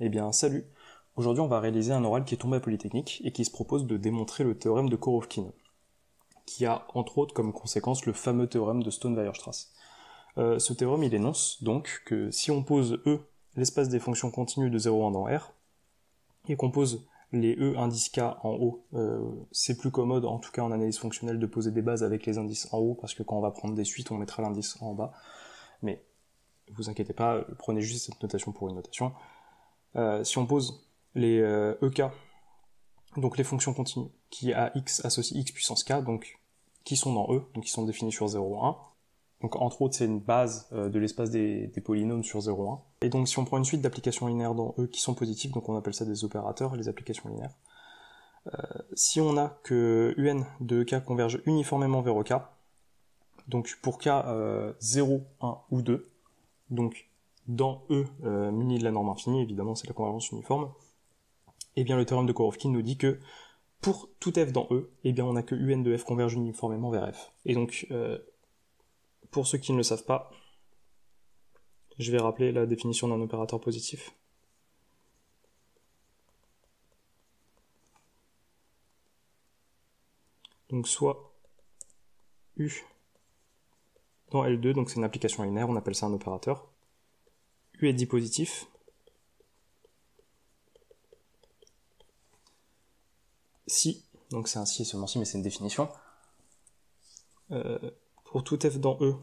Eh bien, salut. Aujourd'hui, on va réaliser un oral qui est tombé à Polytechnique et qui se propose de démontrer le théorème de Korovkin, qui a entre autres comme conséquence le fameux théorème de Stone-Weierstrass. Ce théorème, il énonce donc que si on pose E, l'espace des fonctions continues de 0,1 dans R, et qu'on pose les E indices K en haut, c'est plus commode, en tout cas en analyse fonctionnelle, de poser des bases avec les indices en haut, parce que quand on va prendre des suites, on mettra l'indice en bas. Mais vous inquiétez pas, prenez juste cette notation pour une notation. Si on pose les EK, donc les fonctions continues, qui à x associent x puissance k, donc qui sont dans E, donc qui sont définis sur 0,1. Donc entre autres, c'est une base de l'espace des polynômes sur 0,1. Et donc si on prend une suite d'applications linéaires dans E qui sont positives, donc on appelle ça des opérateurs, les applications linéaires. Si on a que un de EK converge uniformément vers EK, donc pour k 0, 1 ou 2, donc dans E muni de la norme infinie, évidemment c'est la convergence uniforme, et bien le théorème de Korovkin nous dit que pour tout f dans E, eh bien on a que un de f converge uniformément vers f. Et donc, pour ceux qui ne le savent pas, je vais rappeler la définition d'un opérateur positif. Donc soit U dans L2, donc c'est une application linéaire, on appelle ça un opérateur. U est dit positif. Si, donc c'est un si et seulement si, mais c'est une définition. Pour tout f dans E,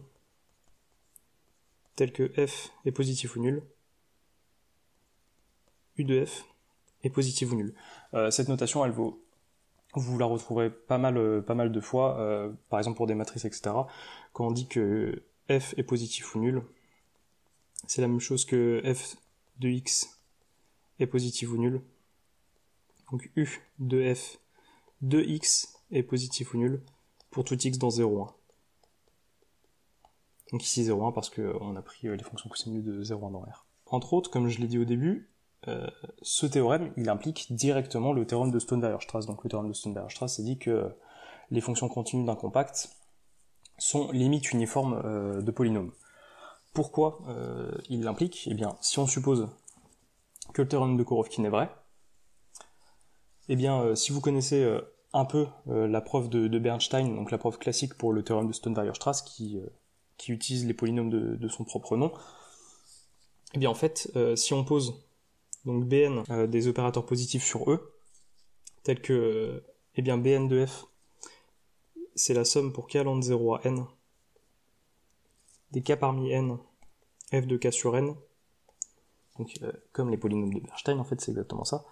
tel que f est positif ou nul, U de f est positif ou nul. Cette notation, vous la retrouverez pas mal de fois, par exemple pour des matrices, etc. Quand on dit que f est positif ou nul, c'est la même chose que f de x est positif ou nul. Donc U de f de x est positif ou nul pour tout x dans 0,1. Donc ici 0,1 parce qu'on a pris les fonctions continues de 0,1 dans R. Entre autres, comme je l'ai dit au début, ce théorème, il implique directement le théorème de Stone-Weierstrass. Donc le théorème de Stone-Weierstrass, c'est dit que les fonctions continues d'un compact sont limites uniformes de polynômes. Pourquoi il l'implique ? Eh bien, si on suppose que le théorème de Korovkin est vrai, eh bien, si vous connaissez un peu la preuve de Bernstein, donc la preuve classique pour le théorème de Stone-Weierstrass, qui utilise les polynômes de son propre nom, eh bien en fait, si on pose donc Bn des opérateurs positifs sur E, tels que eh bien Bn de f, c'est la somme pour k allant de 0 à n, des k parmi n, f de k sur n, donc comme les polynômes de Bernstein, en fait c'est exactement ça,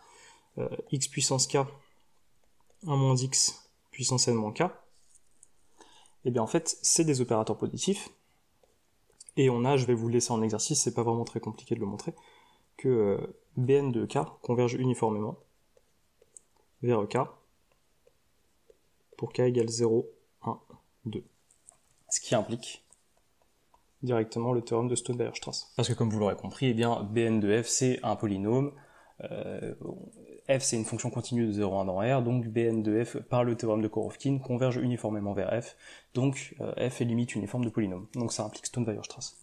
x puissance k, 1 moins x puissance n moins k, et bien en fait c'est des opérateurs positifs, et on a, je vais vous le laisser en exercice, c'est pas vraiment très compliqué de le montrer, que Bn de k converge uniformément vers k pour k égale 0, 1, 2. Ce qui implique directement le théorème de Stone-Weierstrass. Parce que comme vous l'aurez compris, eh bien, Bn de f c'est un polynôme, f c'est une fonction continue de 0,1 dans R, donc Bn de f par le théorème de Korovkin converge uniformément vers f, donc f est limite uniforme de polynôme. Donc ça implique Stone-Weierstrass.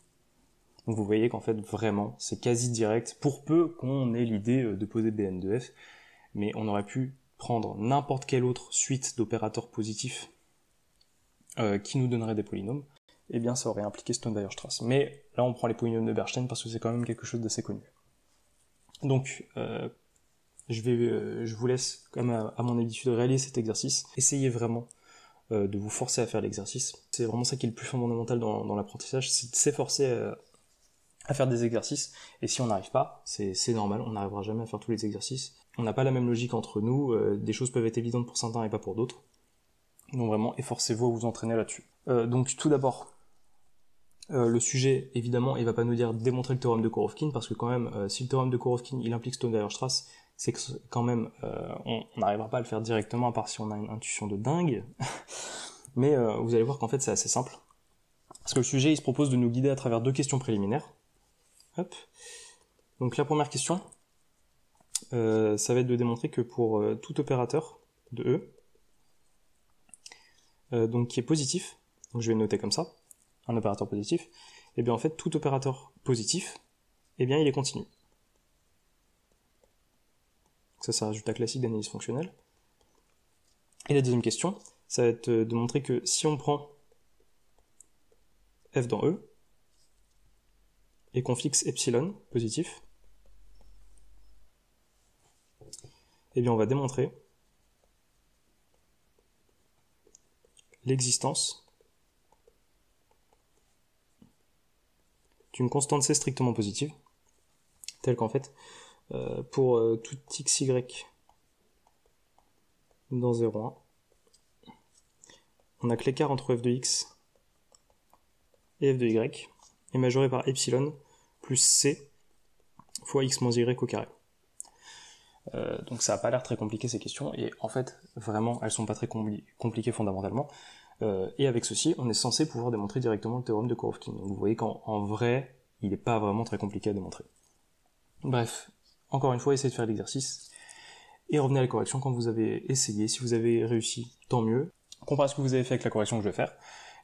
Donc vous voyez qu'en fait vraiment c'est quasi direct, pour peu qu'on ait l'idée de poser Bn de f, mais on aurait pu prendre n'importe quelle autre suite d'opérateurs positifs qui nous donnerait des polynômes, et bien ça aurait impliqué Stone-Weierstrass. Mais là on prend les polynômes de Bernstein parce que c'est quand même quelque chose d'assez connu. Donc je vous laisse, comme à mon habitude, réaliser cet exercice. Essayez vraiment de vous forcer à faire l'exercice. C'est vraiment ça qui est le plus fondamental dans l'apprentissage, c'est de s'efforcer à faire des exercices, et si on n'arrive pas, c'est normal, on n'arrivera jamais à faire tous les exercices. On n'a pas la même logique entre nous, des choses peuvent être évidentes pour certains et pas pour d'autres. Donc vraiment, efforcez-vous à vous entraîner là-dessus. Donc tout d'abord, le sujet, évidemment, il va pas nous dire démontrer le théorème de Korovkin, parce que quand même, si le théorème de Korovkin, il implique Stone-Weierstrass, c'est que quand même, on n'arrivera pas à le faire directement, à part si on a une intuition de dingue. Mais vous allez voir qu'en fait, c'est assez simple. Parce que le sujet, il se propose de nous guider à travers deux questions préliminaires. Hop. Donc la première question, ça va être de démontrer que pour tout opérateur de E, donc qui est positif, donc je vais le noter comme ça, un opérateur positif, et bien en fait tout opérateur positif, eh bien il est continu. Ça, c'est un résultat classique d'analyse fonctionnelle. Et la deuxième question, ça va être de montrer que si on prend f dans E, et qu'on fixe epsilon positif, eh bien on va démontrer l'existence d'une constante C strictement positive, telle qu'en fait, pour tout xy dans 0,1, on a que l'écart entre f de x et f de y est majoré par epsilon plus c fois x moins y au carré. Donc ça n'a pas l'air très compliqué ces questions, et en fait, vraiment, elles sont pas très compliquées fondamentalement. Et avec ceci, on est censé pouvoir démontrer directement le théorème de Korovkin. Donc vous voyez qu'en vrai, il n'est pas vraiment très compliqué à démontrer. Bref, encore une fois, essayez de faire l'exercice, et revenez à la correction quand vous avez essayé. Si vous avez réussi, tant mieux. Comparez à ce que vous avez fait avec la correction que je vais faire.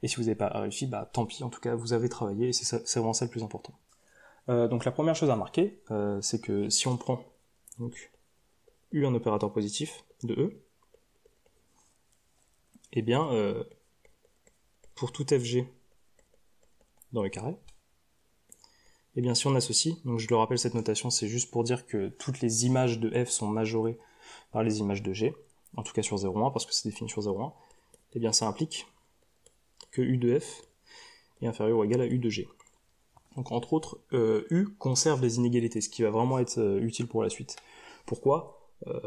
Et si vous n'avez pas réussi, bah tant pis, en tout cas, vous avez travaillé, et c'est vraiment ça le plus important. Donc la première chose à remarquer, c'est que si on prend donc, U un opérateur positif de E, eh bien, pour tout fg dans le carré, eh bien si on associe, donc je le rappelle, cette notation c'est juste pour dire que toutes les images de f sont majorées par les images de g, en tout cas sur 0,1, parce que c'est défini sur 0,1, eh bien ça implique que U de f est inférieur ou égal à U de g. Donc entre autres, U conserve les inégalités, ce qui va vraiment être utile pour la suite. Pourquoi ?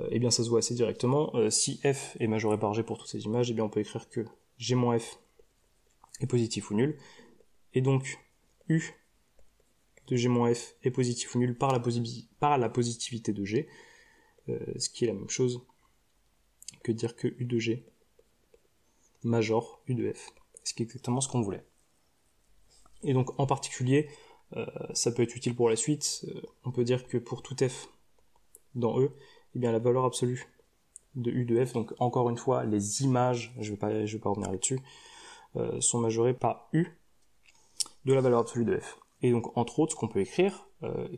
Eh bien ça se voit assez directement. Si f est majoré par g pour toutes ces images, eh bien on peut écrire que g moins f est positif ou nul, et donc U de g moins f est positif ou nul par la positivité de g, ce qui est la même chose que dire que U de g majore U de f, ce qui est exactement ce qu'on voulait. Et donc en particulier, ça peut être utile pour la suite, on peut dire que pour tout f dans E, eh bien la valeur absolue de U de f, donc encore une fois, les images, je vais pas revenir là-dessus, sont majorées par U de la valeur absolue de f. Et donc entre autres, ce qu'on peut écrire,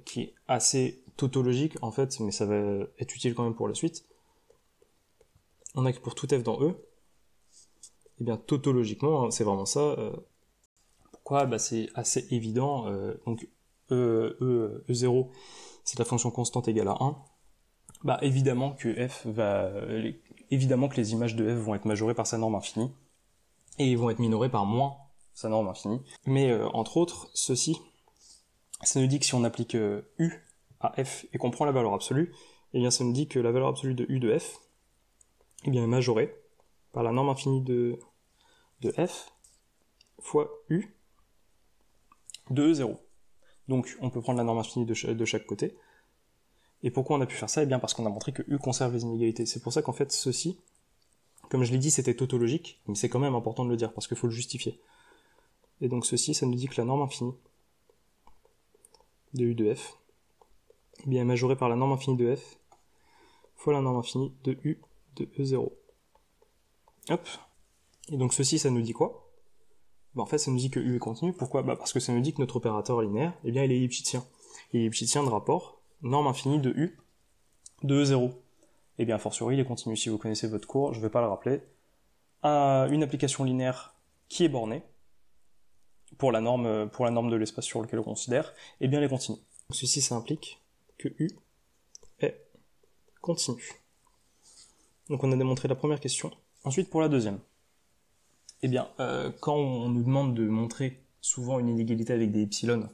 qui est assez tautologique en fait, mais ça va être utile quand même pour la suite, on a que pour tout f dans E, eh bien tautologiquement, hein, c'est vraiment ça. Pourquoi ? Bah, c'est assez évident, donc E0, c'est la fonction constante égale à 1, bah évidemment que évidemment que les images de f vont être majorées par sa norme infinie, et vont être minorées par moins sa norme infinie. Mais entre autres, ceci, ça nous dit que si on applique U à f et qu'on prend la valeur absolue, eh bien ça nous dit que la valeur absolue de U de f eh bien, est majorée par la norme infinie de f fois U de E0. Donc on peut prendre la norme infinie de chaque côté. Et pourquoi on a pu faire ça ? Eh bien parce qu'on a montré que U conserve les inégalités. C'est pour ça qu'en fait ceci, comme je l'ai dit, c'était tautologique, mais c'est quand même important de le dire parce qu'il faut le justifier. Et donc ceci, ça nous dit que la norme infinie de U de f eh bien, est majorée par la norme infinie de f fois la norme infinie de U de E0. Hop. Et donc ceci, ça nous dit quoi ? En fait, ça nous dit que U est continu. Pourquoi ? Parce que ça nous dit que notre opérateur linéaire, eh bien, il est lipschitsien. Il est lipschitsien de rapport norme infinie de U de E0. Et bien, a fortiori, il est continu. Si vous connaissez votre cours, je ne vais pas le rappeler. Une application linéaire qui est bornée pour la norme de l'espace sur lequel on considère, eh bien, elle est continue. Ceci, ça implique que U est continu. Donc, on a démontré la première question. Ensuite, pour la deuxième. Eh bien, quand on nous demande de montrer souvent une inégalité avec des epsilon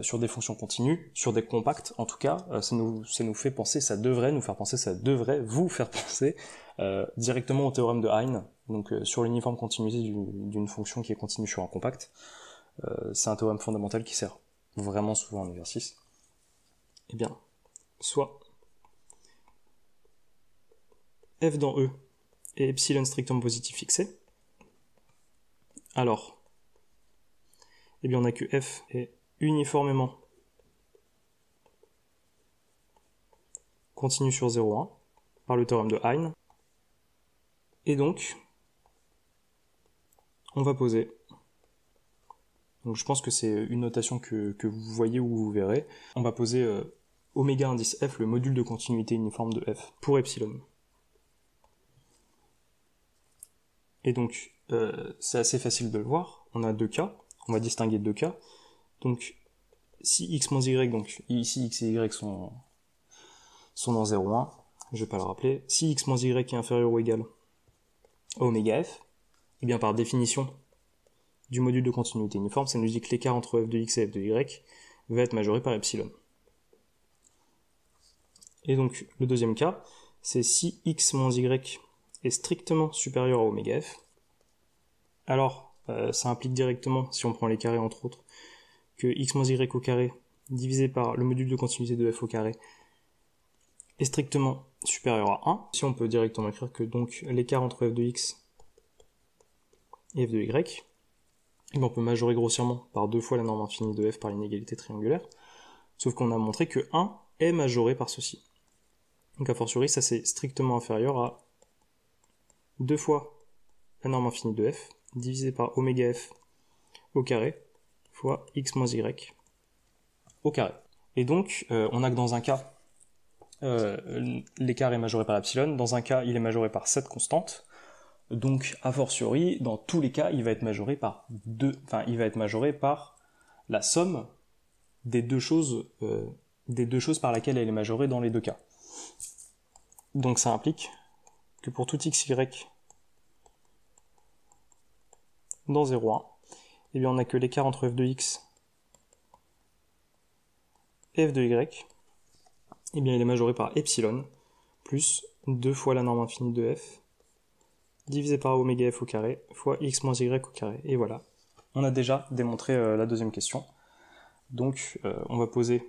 sur des fonctions continues, sur des compacts en tout cas, ça nous fait penser, ça devrait nous faire penser, ça devrait vous faire penser directement au théorème de Hein, donc sur l'uniforme continuité d'une fonction qui est continue sur un compact. C'est un théorème fondamental qui sert vraiment souvent en exercice. Eh bien, soit f dans E est epsilon strictement positif fixé, alors, eh bien on a que f est uniformément continu sur 0,1 par le théorème de Hein. Et donc, on va poser. Donc je pense que c'est une notation que vous voyez ou vous verrez. On va poser oméga indice f le module de continuité uniforme de f pour epsilon. Et donc, c'est assez facile de le voir. On a deux cas. On va distinguer deux cas. Donc, si x moins y, donc ici x et y sont dans 0, 1, je vais pas le rappeler. Si x moins y est inférieur ou égal à oméga f, et bien par définition du module de continuité uniforme, ça nous dit que l'écart entre f de x et f de y va être majoré par epsilon. Et donc, le deuxième cas, c'est si x moins y est strictement supérieur à oméga f, alors ça implique directement, si on prend les carrés entre autres, que x moins y au carré divisé par le module de continuité de f au carré est strictement supérieur à 1. Si on peut directement écrire que donc l'écart entre f de x et f de y, et on peut majorer grossièrement par 2 fois la norme infinie de f par l'inégalité triangulaire, sauf qu'on a montré que 1 est majoré par ceci. Donc a fortiori, ça c'est strictement inférieur à 2 fois la norme infinie de f divisé par oméga f au carré fois x moins y au carré. Et donc, on a que dans un cas, l'écart est majoré par epsilon, dans un cas, il est majoré par cette constante, donc, a fortiori, dans tous les cas, il va être majoré par la somme des deux choses par laquelle elle est majorée dans les deux cas. Donc, ça implique que pour tout x, y dans 0, 1, eh bien, on n'a que l'écart entre f de x et f de y, eh bien, il est majoré par epsilon plus 2 fois la norme infinie de f divisé par oméga f au carré fois x moins y au carré. Et voilà, on a déjà démontré la deuxième question. Donc, on va poser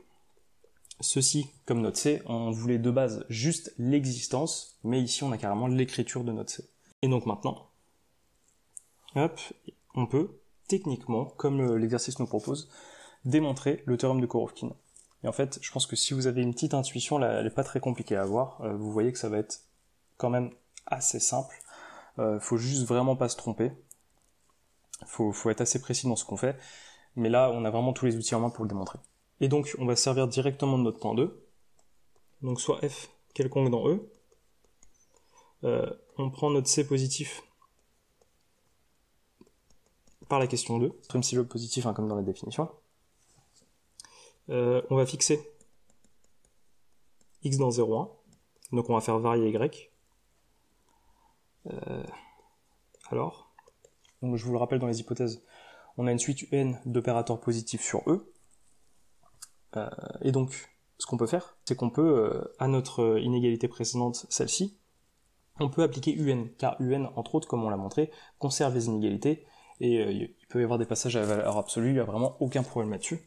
ceci comme note C. On voulait de base juste l'existence, mais ici, on a carrément l'écriture de note C. Et donc maintenant, hop, on peut techniquement, comme l'exercice nous propose, démontrer le théorème de Korovkin. Et en fait, je pense que si vous avez une petite intuition, là, elle n'est pas très compliquée à avoir. Vous voyez que ça va être quand même assez simple. Faut juste vraiment pas se tromper. Faut être assez précis dans ce qu'on fait. Mais là, on a vraiment tous les outils en main pour le démontrer. Et donc, on va se servir directement de notre point 2. Donc, soit f quelconque dans E. On prend notre C positif par la question 2. Même si le positif, comme dans la définition. On va fixer x dans 0, 1. Donc, on va faire varier y. Alors, donc je vous le rappelle dans les hypothèses, on a une suite UN d'opérateurs positifs sur E. Et donc, ce qu'on peut faire, c'est qu'on peut, à notre inégalité précédente, celle-ci, on peut appliquer UN, car UN, entre autres, comme on l'a montré, conserve les inégalités, et il peut y avoir des passages à valeur absolue, il n'y a vraiment aucun problème là-dessus.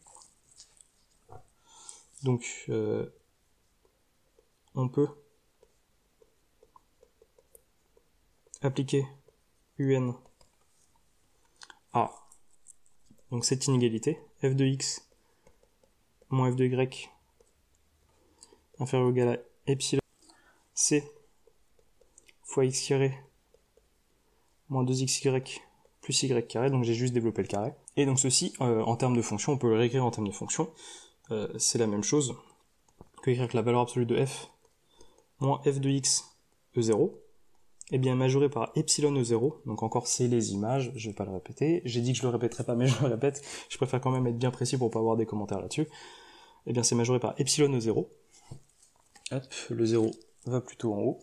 Donc, on peut appliquer UN à donc cette inégalité, f de x moins f de y inférieur ou égal à epsilon c fois x carré moins 2xy plus y carré, donc j'ai juste développé le carré. Et donc ceci, en termes de fonction, on peut le réécrire en termes de fonction, c'est la même chose que écrire que la valeur absolue de f moins f de x e0, et bien majoré par epsilon e0, donc encore c'est les images, je vais pas le répéter, j'ai dit que je le répéterai pas mais je le répète, je préfère quand même être bien précis pour pas avoir des commentaires là-dessus, et bien c'est majoré par epsilon e0, hop, le 0 va plutôt en haut,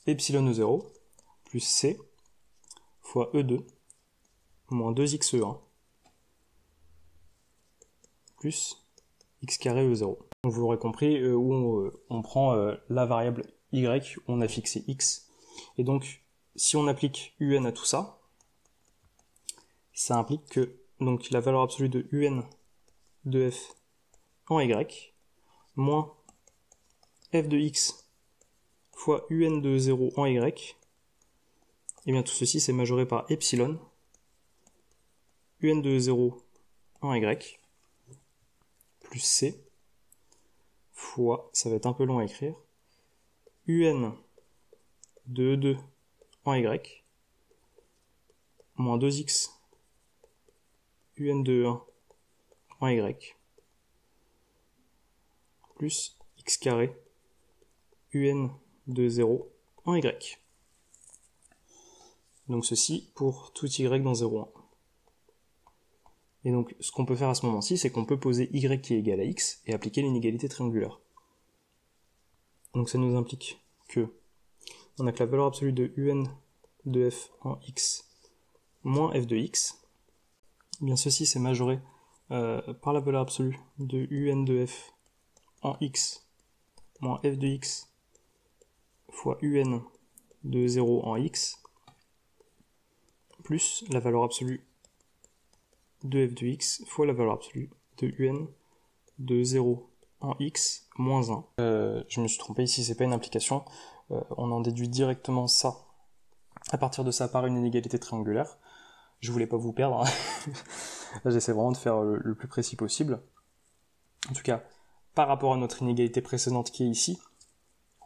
epsilon e0 plus c fois e2 moins 2xe1 plus x carré e0. Donc vous l'aurez compris, où on prend la variable y, où on a fixé x, et donc, si on applique UN à tout ça, ça implique que donc, la valeur absolue de UN de f en y, moins f de x fois UN de 0 en y, et bien tout ceci c'est majoré par epsilon, UN de 0 en y, plus c, fois, ça va être un peu long à écrire, UN de E2 en y, moins 2x UN de 1 en y, plus x carré un de 0 en y. Donc ceci pour tout y dans 0,1. Et donc ce qu'on peut faire à ce moment-ci, c'est qu'on peut poser y qui est égal à x et appliquer l'inégalité triangulaire. Donc ça nous implique que on a que la valeur absolue de un de f en x moins f de x. Eh bien ceci c'est majoré par la valeur absolue de un de f en x moins f de x fois un de 0 en x plus la valeur absolue de f de x fois la valeur absolue de un de 0 en x moins 1. Je me suis trompé ici, c'est pas une implication. On en déduit directement ça à partir de ça par une inégalité triangulaire. Je voulais pas vous perdre. Hein. Là, j'essaie vraiment de faire le plus précis possible. En tout cas, par rapport à notre inégalité précédente qui est ici,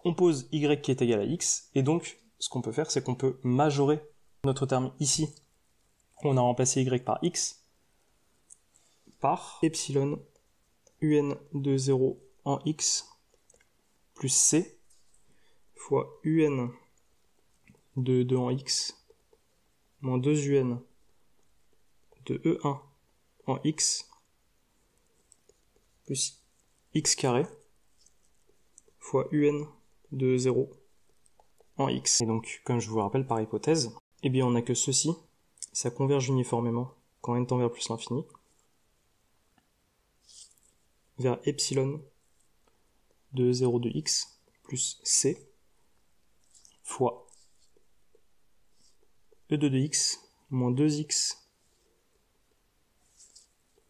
on pose y qui est égal à x, et donc ce qu'on peut faire, c'est qu'on peut majorer notre terme ici. On a remplacé y par x par epsilon un de 0 en x plus c fois un de 2 en x moins 2 un de e1 en x plus x carré fois un de 0 en x. Et donc, comme je vous le rappelle par hypothèse, eh bien on a que ceci, ça converge uniformément quand n tend vers plus l'infini, vers epsilon de 0 de x plus c fois e2 de x moins 2x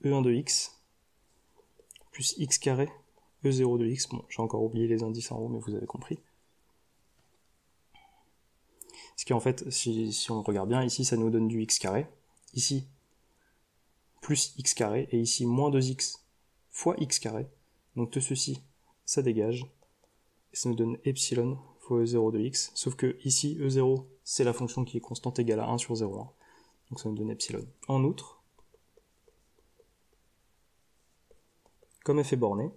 e1 de x plus x carré e0 de x. Bon, j'ai encore oublié les indices en haut, mais vous avez compris. Ce qui en fait, si on regarde bien, ici ça nous donne du x carré, ici plus x carré, et ici moins 2x fois x carré. Donc de ceci, ça dégage, et ça nous donne epsilon fois e0 de x, sauf que ici e0 c'est la fonction qui est constante égale à 1 sur 0,1, donc ça nous donne epsilon. En outre, comme f est borné,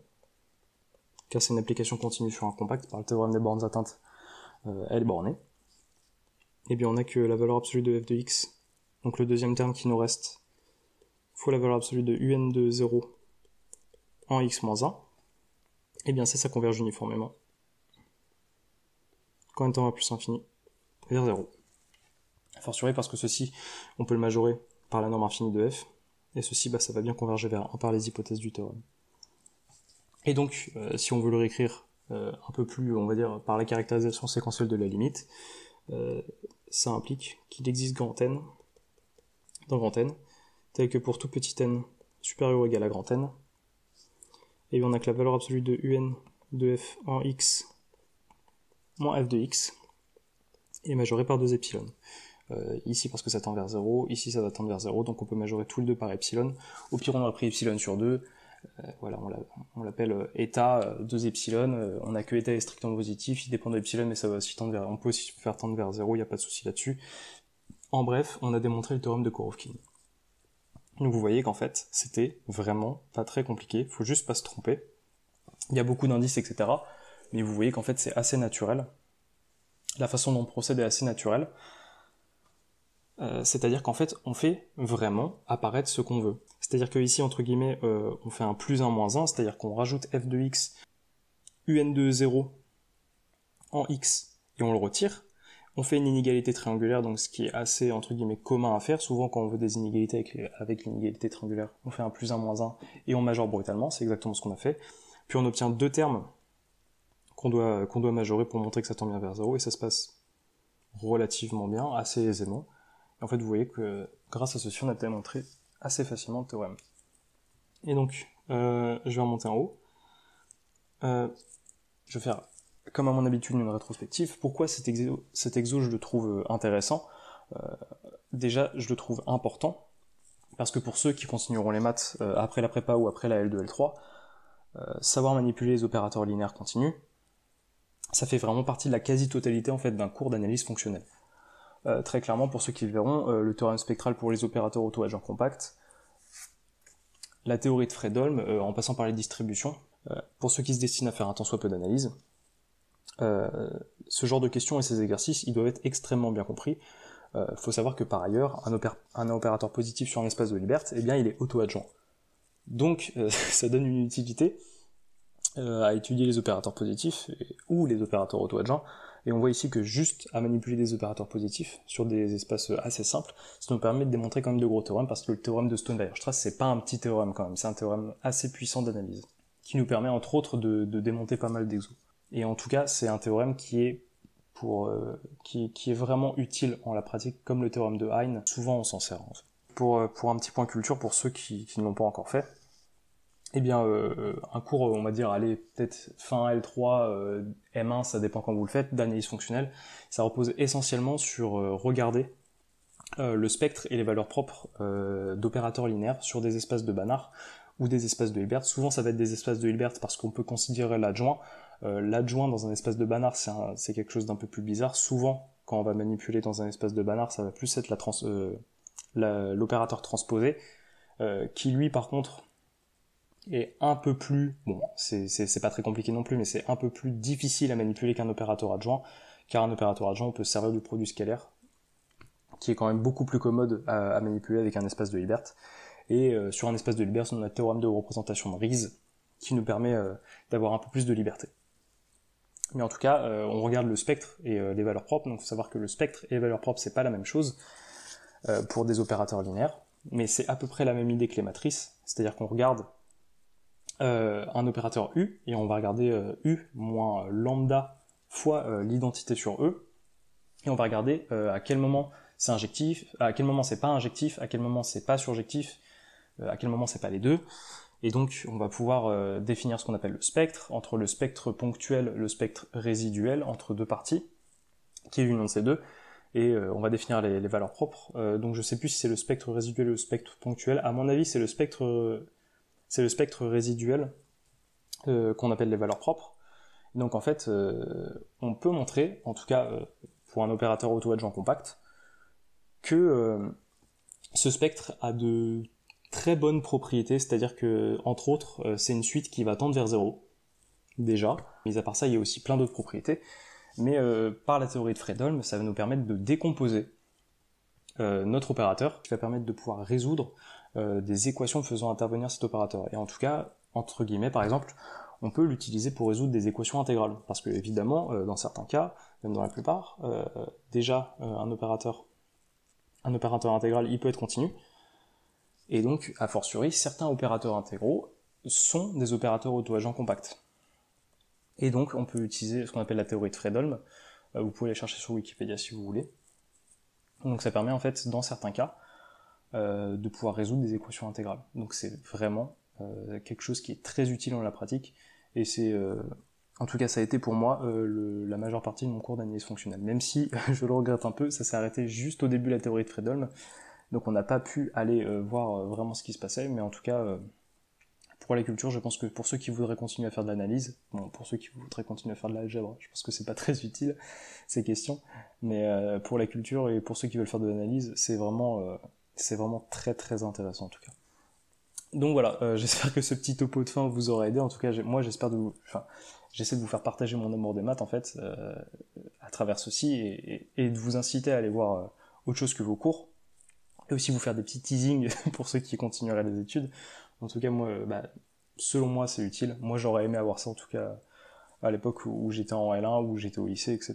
car c'est une application continue sur un compact par le théorème des bornes atteintes, elle est bornée, et bien on a que la valeur absolue de f de x, donc le deuxième terme qui nous reste, fois la valeur absolue de un de 0 en x moins 1, et bien ça converge uniformément, quand n tend à plus infini, vers 0. A fortiori parce que ceci, on peut le majorer par la norme infinie de f, et ceci, ça va bien converger vers 1 par les hypothèses du théorème. Et donc, si on veut le réécrire un peu plus, on va dire, par la caractérisation séquentielle de la limite, ça implique qu'il existe grand N, dans grand N, tel que pour tout petit n supérieur ou égal à grand N, et bien on a que la valeur absolue de un de f en x moins f de x est majorée par 2 epsilon. Ici parce que ça tend vers 0, ici ça va tendre vers 0, donc on peut majorer tous les deux par epsilon. Au pire on aurait pris epsilon sur 2, voilà, on l'appelle eta 2 epsilon, on a que eta est strictement positif, il dépend de epsilon, mais ça va aussi tendre vers, on peut aussi faire tendre vers 0, il n'y a pas de souci là-dessus. En bref, on a démontré le théorème de Korovkin. Donc vous voyez qu'en fait, c'était vraiment pas très compliqué, faut juste pas se tromper. Il y a beaucoup d'indices, etc. Mais vous voyez qu'en fait, c'est assez naturel. La façon dont on procède est assez naturelle. C'est-à-dire qu'en fait, on fait vraiment apparaître ce qu'on veut. C'est-à-dire que ici, entre guillemets, on fait un plus 1 moins 1, c'est-à-dire qu'on rajoute f de x, un de 0 en x, et on le retire. On fait une inégalité triangulaire, donc ce qui est assez, entre guillemets, commun à faire. Souvent, quand on veut des inégalités avec l'inégalité triangulaire, on fait un plus 1 moins 1, et on majore brutalement, c'est exactement ce qu'on a fait. Puis on obtient deux termes qu'on doit majorer pour montrer que ça tend bien vers 0, et ça se passe relativement bien, assez aisément. Et en fait, vous voyez que grâce à ceci, on a démontré assez facilement le théorème. Et donc, je vais remonter en haut. Je vais faire, comme à mon habitude, une rétrospective. Pourquoi cet exo je le trouve intéressant? Déjà, je le trouve important, parce que pour ceux qui continueront les maths après la prépa ou après la L2, L3, savoir manipuler les opérateurs linéaires continus, ça fait vraiment partie de la quasi-totalité en fait d'un cours d'analyse fonctionnelle. Très clairement, pour ceux qui le verront, le théorème spectral pour les opérateurs auto-adjoints compacts, la théorie de Fredholm, en passant par les distributions, Pour ceux qui se destinent à faire un tant soit peu d'analyse, ce genre de questions et ces exercices, ils doivent être extrêmement bien compris. Faut savoir que par ailleurs, un opérateur positif sur un espace de Hilbert, eh bien il est auto-adjoint. Donc ça donne une utilité à étudier les opérateurs positifs ou les opérateurs auto-adjoints, et on voit ici que juste à manipuler des opérateurs positifs sur des espaces assez simples, ça nous permet de démontrer quand même de gros théorèmes, parce que le théorème de Stone-Weierstrass, c'est pas un petit théorème quand même, c'est un théorème assez puissant d'analyse, qui nous permet entre autres de démonter pas mal d'exos. Et en tout cas, c'est un théorème qui est qui est vraiment utile en la pratique, comme le théorème de Hein, souvent on s'en sert en fait. Pour un petit point culture, pour ceux qui ne l'ont pas encore fait, eh bien, un cours, on va dire, allez, peut-être fin L3, M1, ça dépend quand vous le faites, d'analyse fonctionnelle, ça repose essentiellement sur regarder le spectre et les valeurs propres d'opérateurs linéaires sur des espaces de Banach ou des espaces de Hilbert. Souvent, ça va être des espaces de Hilbert parce qu'on peut considérer l'adjoint. L'adjoint dans un espace de Banach, c'est quelque chose d'un peu plus bizarre. Souvent, quand on va manipuler dans un espace de Banach, ça va plus être l'opérateur transposé, qui lui, par contre, est un peu plus, bon, c'est pas très compliqué non plus, mais c'est un peu plus difficile à manipuler qu'un opérateur adjoint, car un opérateur adjoint, on peut se servir du produit scalaire, qui est quand même beaucoup plus commode à manipuler avec un espace de Hilbert. Et sur un espace de Hilbert, on a le théorème de représentation de Ries, qui nous permet d'avoir un peu plus de liberté. Mais en tout cas, on regarde le spectre et les valeurs propres, donc il faut savoir que le spectre et les valeurs propres, c'est pas la même chose pour des opérateurs linéaires, mais c'est à peu près la même idée que les matrices, c'est-à-dire qu'on regarde un opérateur U, et on va regarder U moins lambda fois l'identité sur E, et on va regarder à quel moment c'est injectif, à quel moment c'est pas injectif, à quel moment c'est pas surjectif, à quel moment c'est pas les deux, et donc on va pouvoir définir ce qu'on appelle le spectre, entre le spectre ponctuel et le spectre résiduel, entre deux parties, qui est l'union de ces deux, et on va définir les valeurs propres, donc je sais plus si c'est le spectre résiduel ou le spectre ponctuel, à mon avis c'est le spectre résiduel qu'on appelle les valeurs propres. Donc en fait, on peut montrer, en tout cas pour un opérateur auto-adjoint compact, que ce spectre a de très bonnes propriétés, c'est-à-dire que, entre autres, c'est une suite qui va tendre vers 0, déjà. Mais à part ça, il y a aussi plein d'autres propriétés. Mais par la théorie de Fredholm, ça va nous permettre de décomposer notre opérateur, qui va permettre de pouvoir résoudre des équations faisant intervenir cet opérateur. Et en tout cas, entre guillemets, par exemple, on peut l'utiliser pour résoudre des équations intégrales. Parce que, évidemment, dans certains cas, même dans la plupart, déjà, un opérateur intégral, il peut être continu. Et donc, a fortiori, certains opérateurs intégraux sont des opérateurs auto-adjoints compacts. Et donc, on peut utiliser ce qu'on appelle la théorie de Fredholm. Vous pouvez la chercher sur Wikipédia si vous voulez. Donc ça permet en fait, dans certains cas, de pouvoir résoudre des équations intégrales. Donc c'est vraiment quelque chose qui est très utile dans la pratique, et c'est, en tout cas ça a été pour moi la majeure partie de mon cours d'analyse fonctionnelle. Même si, je le regrette un peu, ça s'est arrêté juste au début de la théorie de Fredholm, donc on n'a pas pu aller voir vraiment ce qui se passait, mais en tout cas, pour la culture, je pense que pour ceux qui voudraient continuer à faire de l'analyse, bon, pour ceux qui voudraient continuer à faire de l'algèbre, je pense que c'est pas très utile, ces questions, mais pour la culture et pour ceux qui veulent faire de l'analyse, c'est vraiment très très intéressant en tout cas. Donc voilà, j'espère que ce petit topo de fin vous aura aidé, en tout cas moi j'essaie de vous faire partager mon amour des maths en fait, à travers ceci, et de vous inciter à aller voir autre chose que vos cours, et aussi vous faire des petits teasings pour ceux qui continueraient les études. En tout cas, moi, selon moi, c'est utile. Moi, j'aurais aimé avoir ça, en tout cas, à l'époque où j'étais en L1, où j'étais au lycée, etc.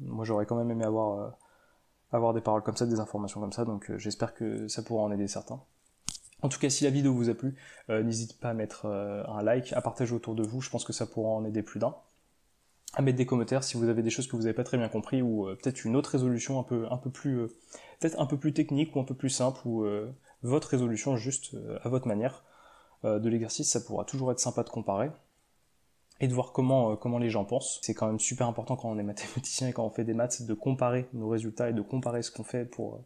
Moi, j'aurais quand même aimé avoir des paroles comme ça, des informations comme ça, donc j'espère que ça pourra en aider certains. En tout cas, si la vidéo vous a plu, n'hésitez pas à mettre un like, à partager autour de vous, je pense que ça pourra en aider plus d'un. À mettre des commentaires si vous avez des choses que vous n'avez pas très bien compris, ou peut-être une autre résolution un peu plus technique, ou un peu plus simple, ou votre résolution juste à votre manière de l'exercice. Ça pourra toujours être sympa de comparer et de voir comment les gens pensent. C'est quand même super important quand on est mathématicien et quand on fait des maths, de comparer nos résultats et de comparer ce qu'on fait pour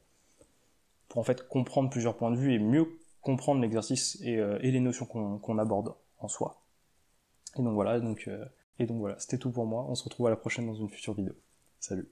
en fait comprendre plusieurs points de vue et mieux comprendre l'exercice et les notions qu'on aborde en soi. Et donc voilà, c'était tout pour moi. On se retrouve à la prochaine dans une future vidéo. Salut.